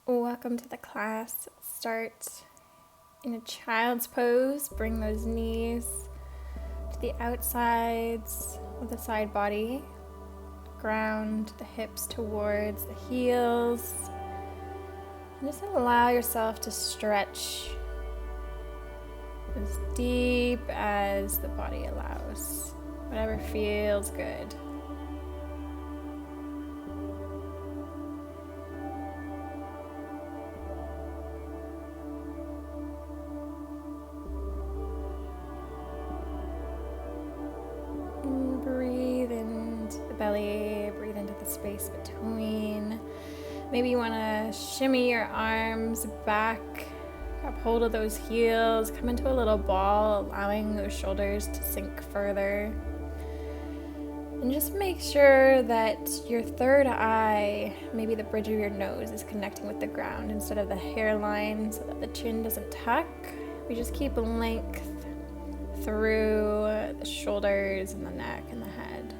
Welcome to the class. Start in a child's pose. Bring those knees to the outsides of the side body. Ground the hips towards the heels. And just allow yourself to stretch as deep as the body allows. Whatever feels good. Breathe into the belly, breathe into the space between. Maybe you want to shimmy your arms back, grab hold of those heels, come into a little ball, allowing those shoulders to sink further. And just make sure that your third eye, maybe the bridge of your nose, is connecting with the ground instead of the hairline so that the chin doesn't tuck. We just keep length through the shoulders and the neck and the head.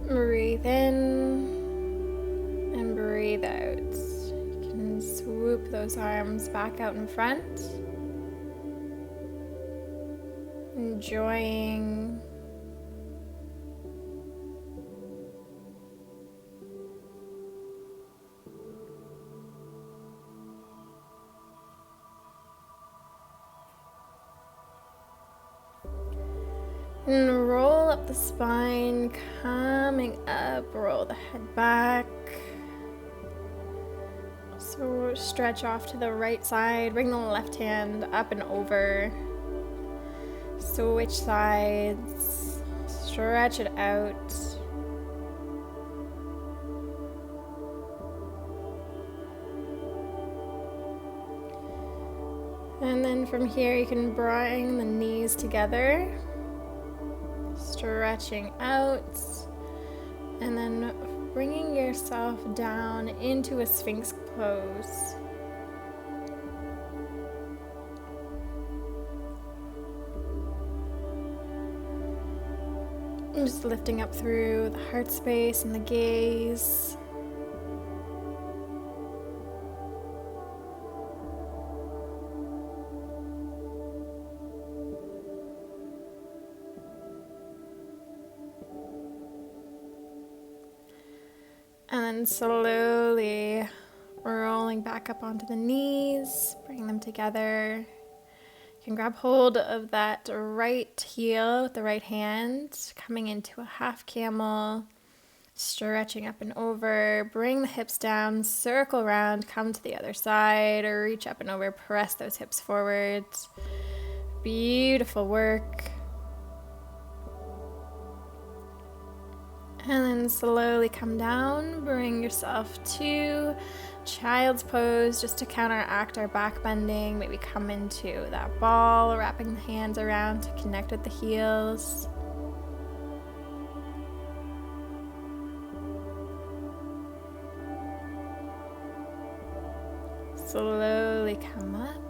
Breathe in and breathe out. You can swoop those arms back out in front. Enjoying and roll up the spine, coming up, roll the head back. So stretch off to the right side, bring the left hand up and over. Switch sides, stretch it out. And then from here you can bring the knees together. Stretching out, and then bringing yourself down into a Sphinx pose. And just lifting up through the heart space and the gaze. And then slowly rolling back up onto the knees, bring them together. You can grab hold of that right heel with the right hand, coming into a half camel, stretching up and over. Bring the hips down, circle around, come to the other side, or reach up and over, press those hips forward. Beautiful work. And then slowly come down, bring yourself to child's pose just to counteract our back bending. Maybe come into that ball, wrapping the hands around to connect with the heels. Slowly come up,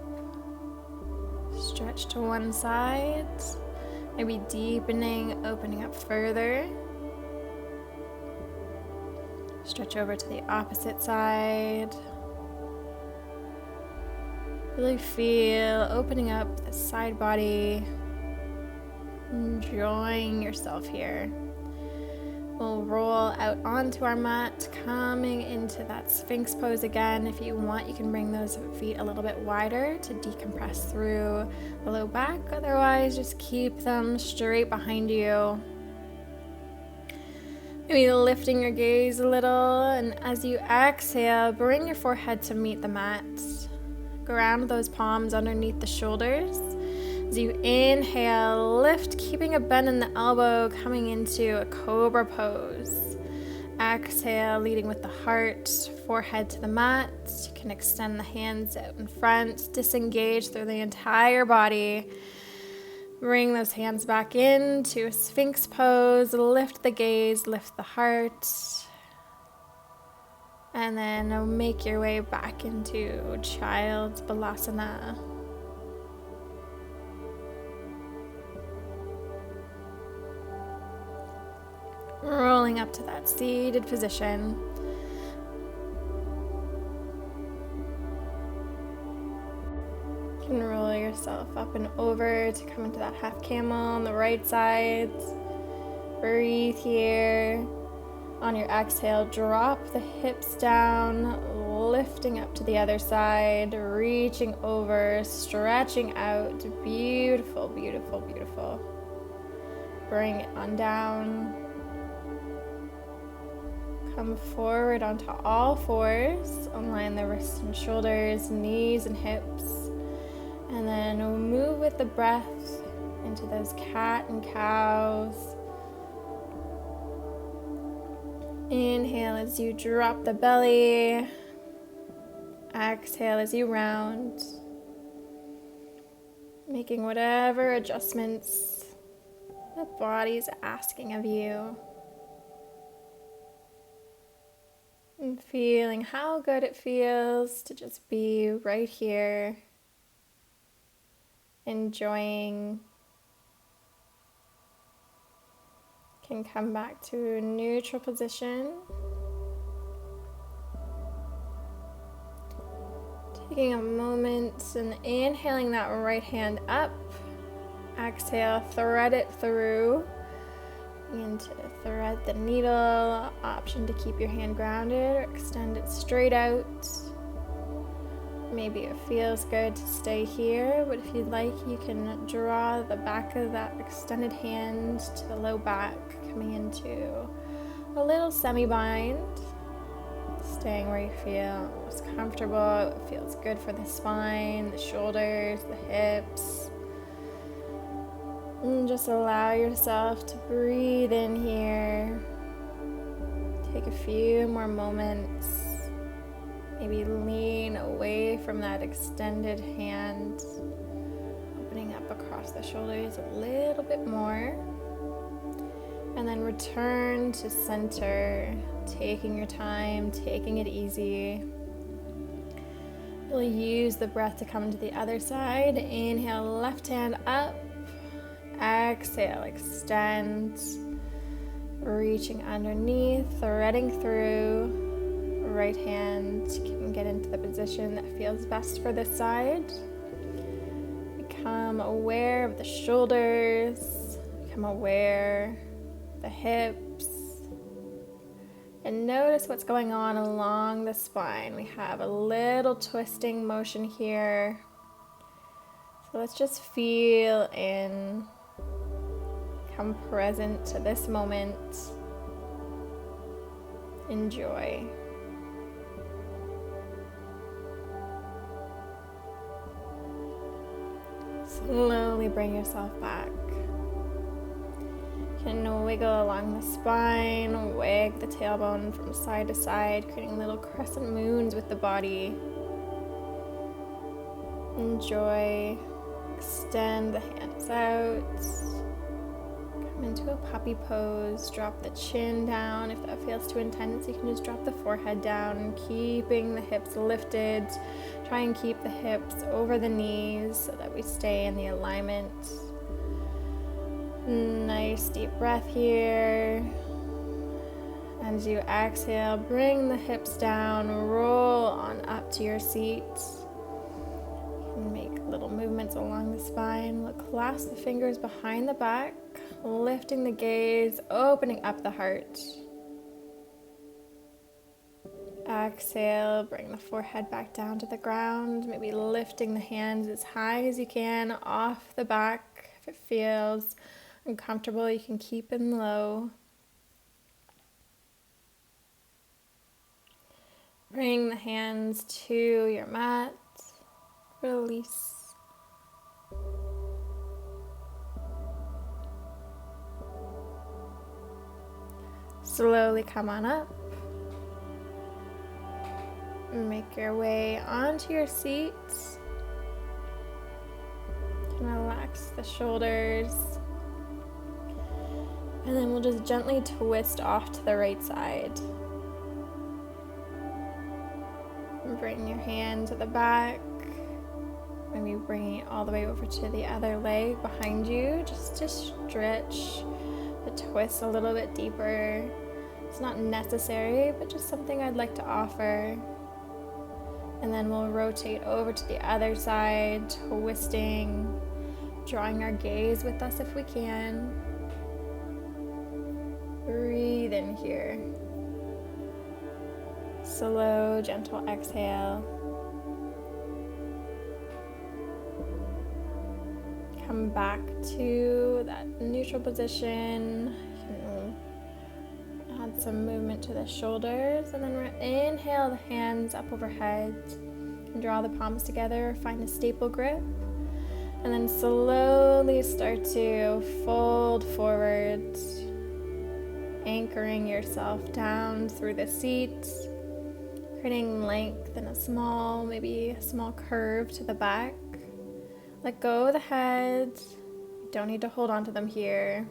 stretch to one side, maybe deepening, opening up further. Stretch over to the opposite side. Really feel opening up the side body. Enjoying yourself here. We'll roll out onto our mat, coming into that Sphinx pose again. If you want, you can bring those feet a little bit wider to decompress through the low back. Otherwise, just keep them straight behind you. Maybe lifting your gaze a little, and as you exhale, bring your forehead to meet the mat. Ground those palms underneath the shoulders. As you inhale, lift, keeping a bend in the elbow, coming into a cobra pose. Exhale, leading with the heart, forehead to the mat. You can extend the hands out in front, disengage through the entire body. Bring those hands back into a Sphinx pose, lift the gaze, lift the heart, and then make your way back into Child's Balasana. rolling up to that seated position. You can roll yourself up and over to come into that half camel on the right side. Breathe here. On your exhale, drop the hips down, lifting up to the other side, reaching over, stretching out. Beautiful, beautiful, beautiful. Bring it on down. Come forward onto all fours. Align the wrists and shoulders, knees and hips. And then we'll move with the breath into those cat and cows. Inhale as you drop the belly. Exhale as you round. Making whatever adjustments the body's asking of you. And feeling how good it feels to just be right here. Enjoying. Can come back to a neutral position. Taking a moment and inhaling that right hand up. Exhale, thread it through. And to thread the needle, option to keep your hand grounded or extend it straight out. Maybe it feels good to stay here, but if you'd like, you can draw the back of that extended hand to the low back, coming into a little semi-bind. Staying where you feel most comfortable. It feels good for the spine, the shoulders, the hips. And just allow yourself to breathe in here. Take a few more moments. Maybe lean away from that extended hand, opening up across the shoulders a little bit more. And then return to center, taking your time, taking it easy. We'll use the breath to come to the other side. Inhale, left hand up. Exhale, extend. Reaching underneath, threading through. Right hand can get into the position that feels best for this side. Become aware of the shoulders. Become aware of the hips. And notice what's going on along the spine. We have a little twisting motion here. So let's just feel in. Come present to this moment. Enjoy. Slowly bring yourself back. You can wiggle along the spine, wag the tailbone from side to side, creating little crescent moons with the body. Enjoy. Extend the hands out. Come into a puppy pose. Drop the chin down. If that feels too intense, you can just drop the forehead down, keeping the hips lifted. Try and keep the hips over the knees so that we stay in the alignment. Nice deep breath here. As you exhale, bring the hips down, roll on up to your seat. You can make little movements along the spine. We'll clasp the fingers behind the back, lifting the gaze, opening up the heart. Exhale, bring the forehead back down to the ground, maybe lifting the hands as high as you can off the back. If it feels uncomfortable, you can keep them low. Bring the hands to your mat. Release. Slowly come on up. Make your way onto your seat. You can relax the shoulders. And then we'll just gently twist off to the right side. Bring your hand to the back. Maybe bringing it all the way over to the other leg behind you, just to stretch to twist a little bit deeper. It's not necessary, but just something I'd like to offer. And then we'll rotate over to the other side, twisting, drawing our gaze with us if we can. Breathe in here. Slow, gentle exhale. Come back to that neutral position. You can add some movement to the shoulders, and then we're inhale the hands up overhead and draw the palms together. Find a staple grip, and then slowly start to fold forward, anchoring yourself down through the seat, creating length and maybe a small curve to the back. Let go of the head. You don't need to hold on to them here.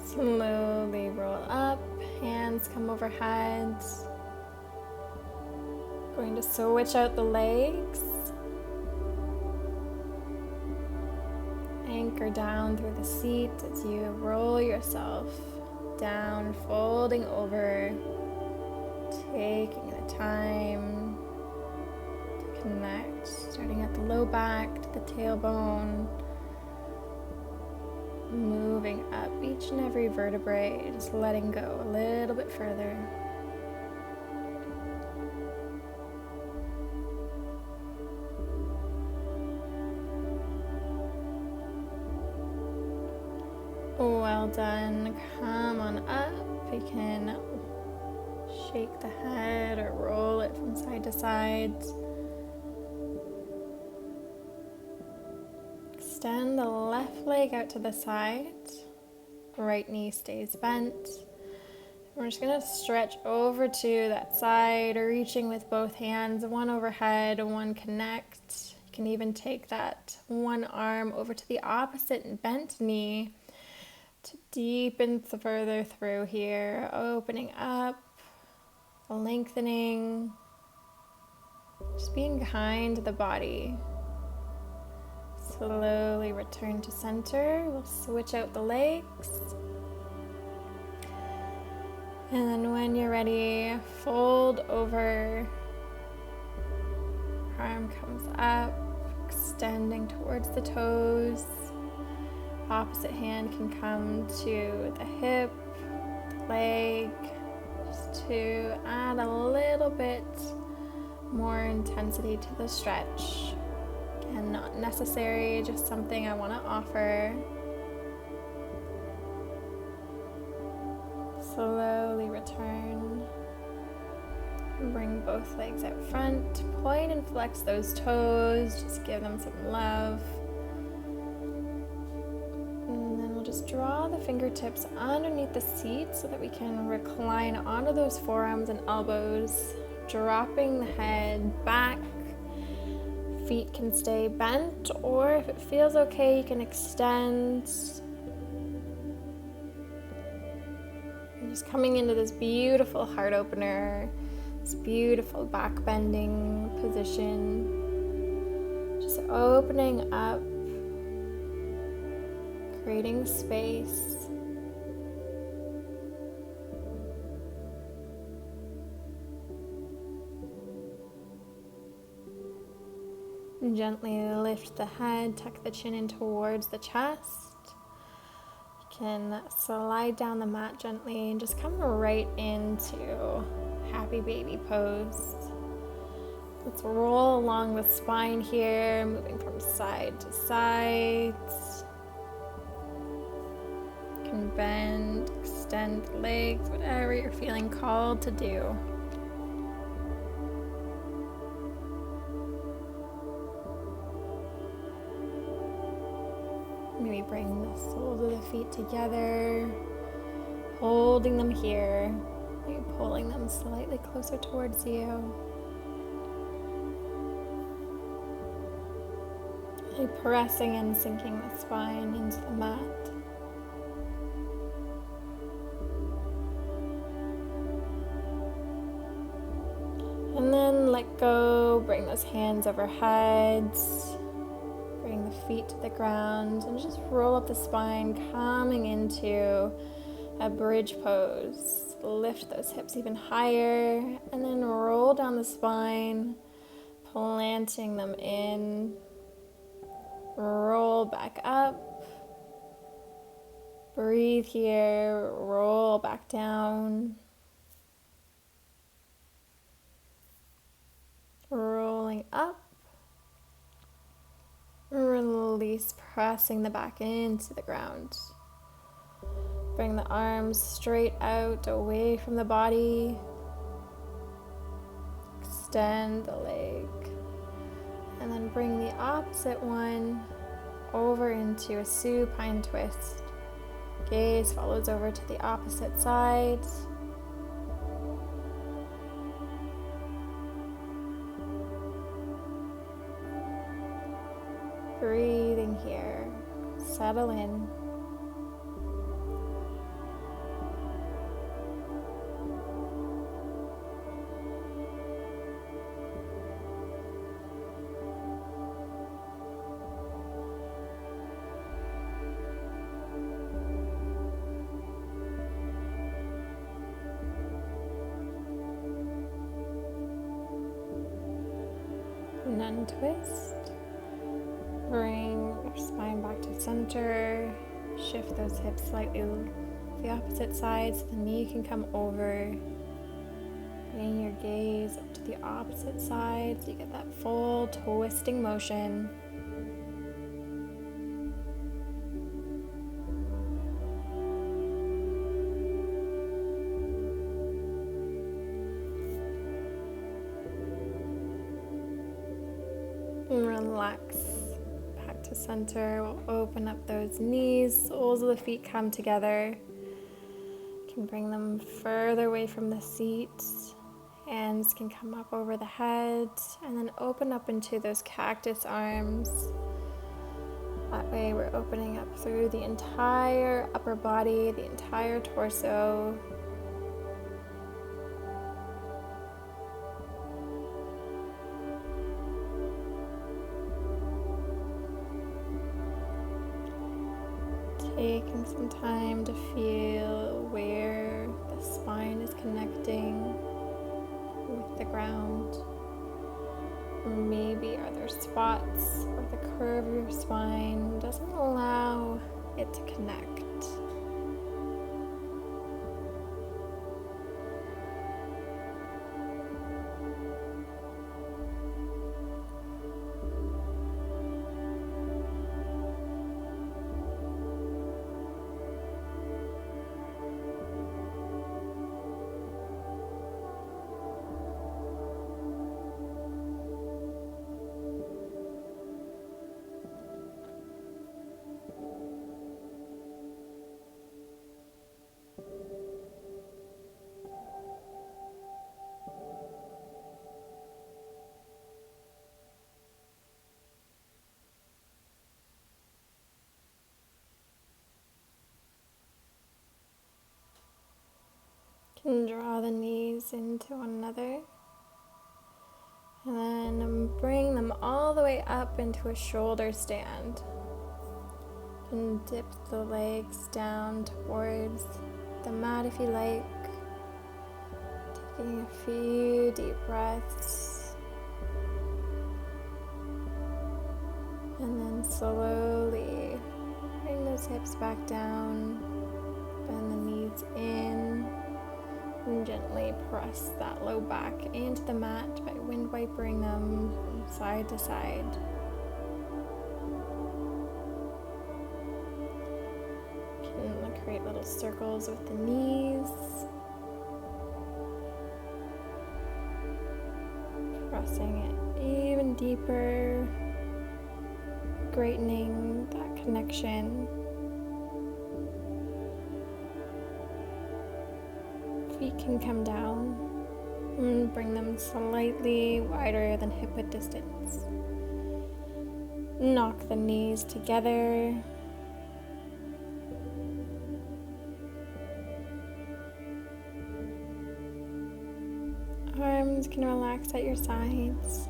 Slowly roll up, hands come overhead. Going to switch out the legs. Anchor down through the seat as you roll yourself down, folding over, taking the time to connect, starting at the low back to the tailbone, moving up each and every vertebrae, just letting go a little bit further. Well done. Come on up. You can shake the head or roll it from side to side. Extend the left leg out to the side. Right knee stays bent. We're just going to stretch over to that side, reaching with both hands, one overhead, one connect. You can even take that one arm over to the opposite bent knee to deepen further through here, opening up, lengthening, just being kind to the body. Slowly return to center. We'll switch out the legs. And then when you're ready, fold over. Arm comes up, extending towards the toes. Opposite hand can come to the hip, the leg, just to add a little bit more intensity to the stretch. And not necessary, just something I want to offer. Slowly return. Bring both legs out front. Point and flex those toes. Just give them some love. And then we'll just draw the fingertips underneath the seat so that we can recline onto those forearms and elbows. Dropping the head back. Feet can stay bent, or if it feels okay, you can extend. And just coming into this beautiful heart opener, this beautiful back bending position. Just opening up, creating space. Gently lift the head, tuck the chin in towards the chest. You can slide down the mat gently and just come right into happy baby pose. Let's roll along the spine here, moving from side to side. You can bend, extend the legs, whatever you're feeling called to do. Maybe bring the soles of the feet together, holding them here, maybe pulling them slightly closer towards you. Maybe pressing and sinking the spine into the mat. let go, bring those hands overhead. Bring the feet to the ground and just roll up the spine, coming into a bridge pose. Lift those hips even higher and then roll down the spine, planting them in. Roll back up. Breathe here, roll back down. Rolling up. Release, pressing the back into the ground. Bring the arms straight out, away from the body. Extend the leg. And then bring the opposite one over into a supine twist. Gaze follows over to the opposite side. Breathing here. Settle in. And untwist. Bring your spine back to center. Shift those hips slightly to the opposite side so the knee can come over. Bring your gaze up to the opposite side so you get that full twisting motion. Relax back to center. We'll open up those knees, soles of the feet come together. You can bring them further away from the seat. Hands can come up over the head and then open up into those cactus arms. That way we're opening up through the entire upper body, the entire torso. Taking some time to feel where the spine is connecting with the ground. Maybe are there spots where the curve of your spine doesn't allow it to connect? Can draw the knees into one another and then bring them all the way up into a shoulder stand. And dip the legs down towards the mat if you like. Taking a few deep breaths. And then slowly bring those hips back down. Bend the knees in. And gently press that low back into the mat by wind wipering them from side to side. You can create little circles with the knees. Pressing it even deeper, greatening that connection. Feet can come down and bring them slightly wider than hip width distance. Knock the knees together. Arms can relax at your sides.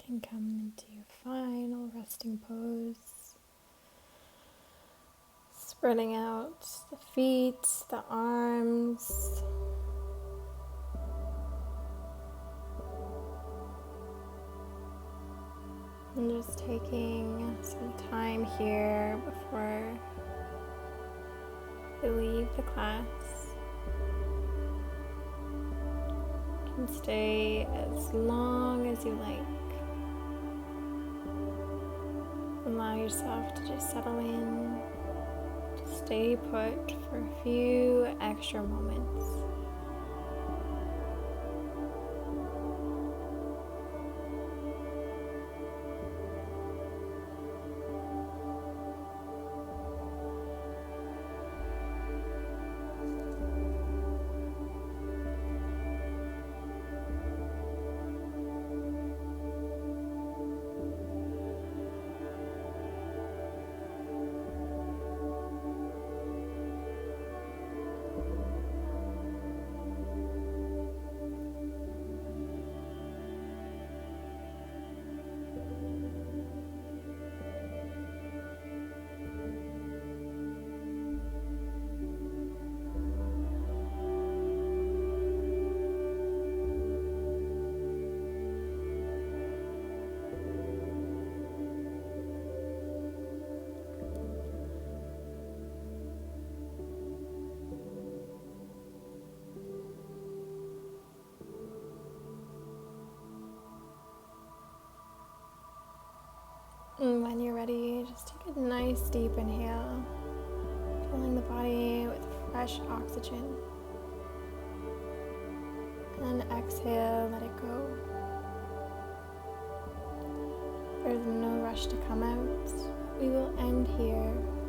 Can come into your final resting pose. Spreading out the feet, the arms. And just taking some time here before you leave the class. You can stay as long as you like. Allow yourself to just settle in, to stay put for a few extra moments. And when you're ready, just take a nice deep inhale, filling the body with fresh oxygen. And exhale, let it go. There's no rush to come out. We will end here.